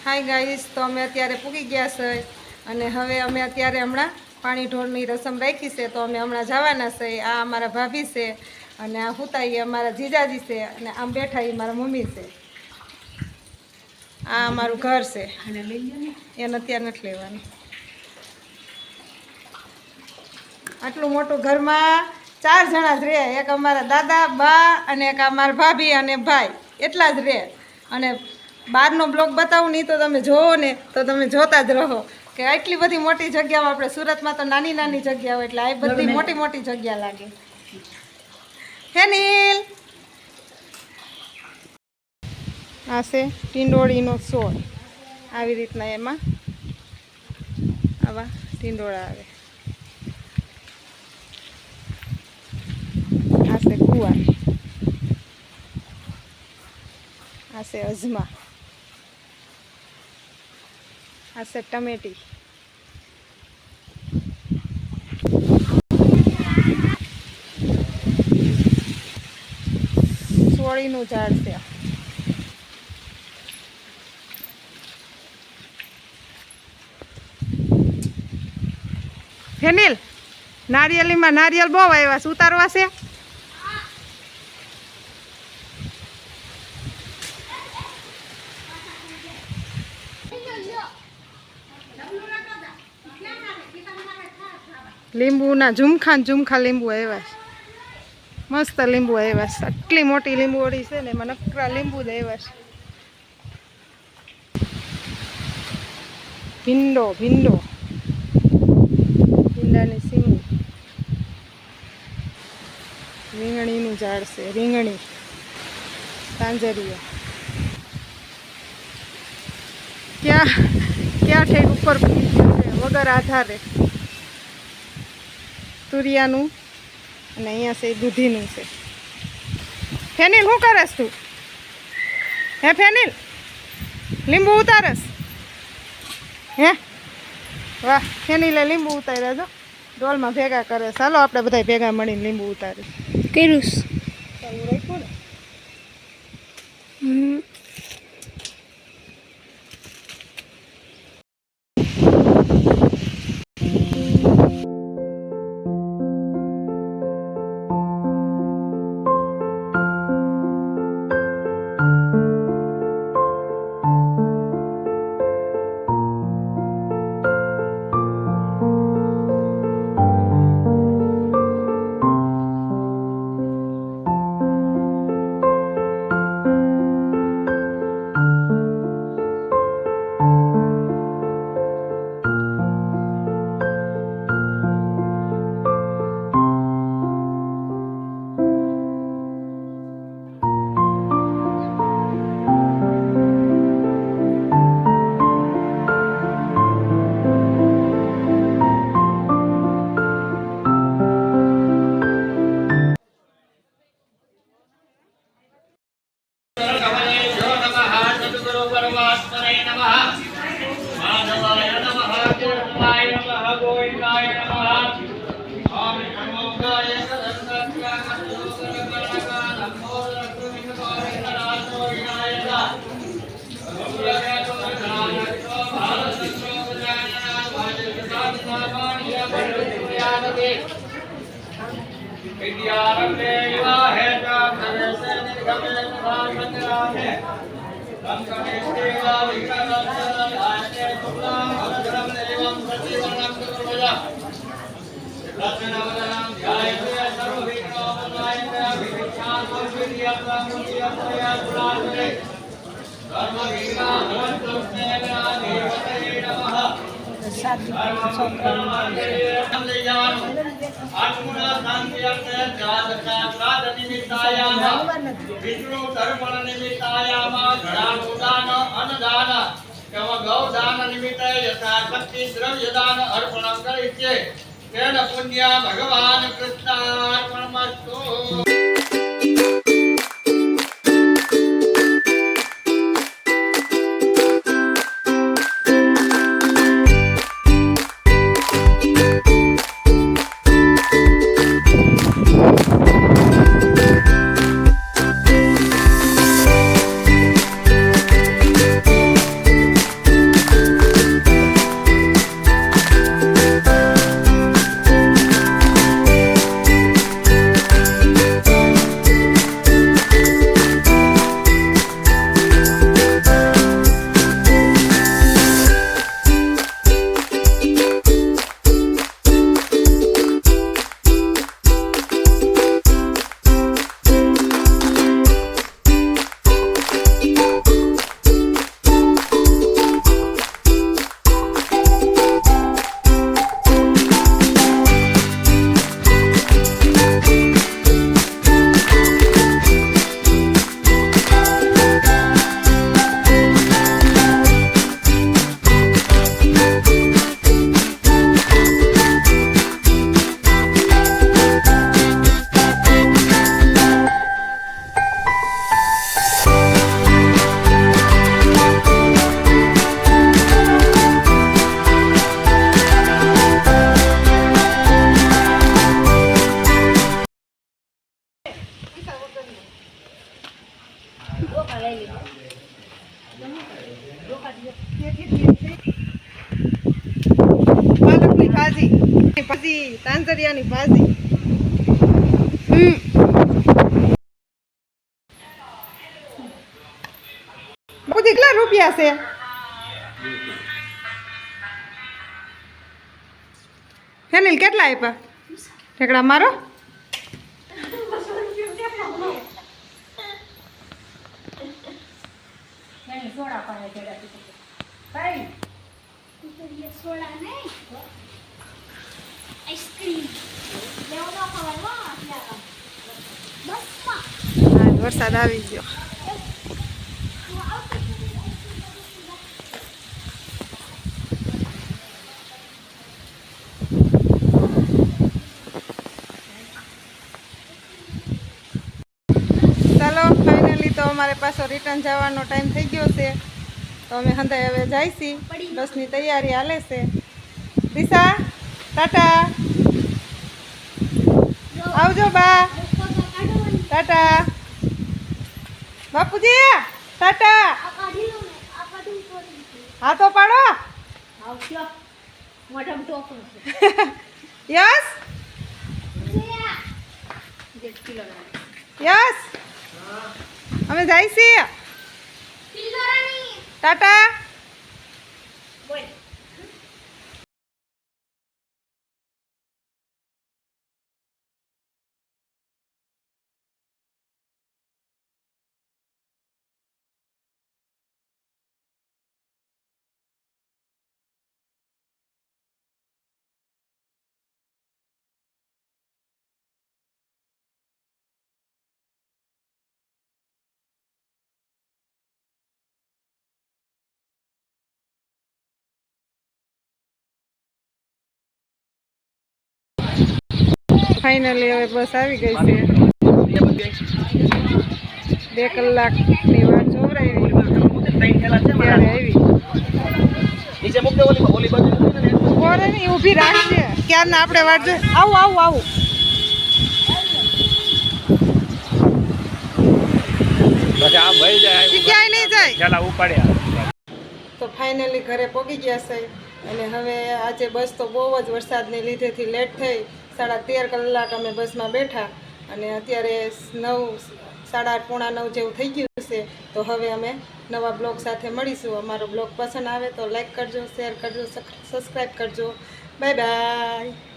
Hi guys, तो अमे अत्यारे पूगी गया छे अने हवे अमे अत्यारे हमणा पाणी ढोळनी रसम राखी छे। तो अमे हमणा जवाना छे। आ अमारा भाभी छे अने आ हुता ई अमारा जीजाजी छे अने आम बेठा ई मारा मम्मी छे। आ अमारुं घर छे। एने अत्यारे नथी लेवानुं। आटलुं मोटुं घरमां 4 जणा ज रहे। एक अमारा दादा बा अने एक अमारा भाभी अने भाई, एटला ज रहे। अने बहारनो ब्लॉग बतावुं नहीं तो तमे जोवो ने तो तमे जोता ज रहो के आटली बधी मोटी जग्यामां आपणे सूरतमां तो नानी नानी जग्या होय एटले आ बधी मोटी मोटी जग्या लागे। फेनिल आ छे टींडोळीनो છોડ। આવી રીતના એમાં આવા ટીંડોળા આવે। આ છે કુવાર, આ છે અજમા, આ છે ટમેટી, સોળીનું ઝાડ છે। फेनिल नारियलीमां नारियल बહુ આવ્યા છે, ઉતારવા છે? લીંબુના ઝુમખા લીંબુ આવ્યા છે। મસ્ત લીંબુ આવ્યા છે। આટલી મોટી લીંબુડી છે ને એમાં નકરા લીંબુ જ આવ્યા છે। ભીંડો ભીંડો ભીંડાની સીંગી, રીંગણીનું ઝાડ છે। રીંગણી, તાંજરીઓ ક્યાં ક્યાં ઠેક ઉપર વગર આધારે। તુરિયાનું અને અહીંયા છે દૂધીનું છે। ફેનિલ શું કરસ તું? હે ફેનિલ, લીંબુ ઉતારસ? હે વાહ, ફેનિલે લીંબુ ઉતાર્યા જો ડોલમાં ભેગા કરે। ચાલો આપણે બધા ભેગા મળીને લીંબુ ઉતારી કર્યું। ચાલુ રાખ્યું ને। भगवान कृष्णार्पणमस्तु। પાલકની ભાજી ભાજી તાંજરિયાની ભાજી બધી કેટલા રૂપિયા છે ફેનિલ કેટલા આપ્યા ઠેકડા મારો વરસાદ આવી ગયો ચાલો ફાઇનલી તો અમારે પાછો રિટર્ન જવાનો ટાઈમ થઈ ગયો છે તો અમે હંધાઈ હવે જઈશી બસની તૈયારી હાલે છે દિશા ટાટા આવજો બા ટાટા બાપુજી ટાટા હા તો પાડો યસ યસ અમે જઈશી ટાટા ફાઇનલી હવે બસ આવી ગઈ છે 2 કલાકની વાર જોવરાવી ત્યારે આવી બોરે નહીં ઊભી રાખજે ક્યારના આપણે વાટ જો આવું આવું આવું ક્યાંય નહીં જાય તો ફાઇનલી ઘરે પહોંચી ગયા છે અને હવે આજે બસ તો બહુ જ વરસાદને લીધેથી લેટ થઈ 13.5 કલાક અમે બસમાં બેઠા અને અત્યારે 8:30 જેવું થઈ ગયું છે તો હવે અમે નવા બ્લોગ સાથે મળીશું અમારો બ્લોગ પસંદ આવે તો લાઈક કરજો શેર કરજો સબસ્ક્રાઈબ કરજો બાય બાય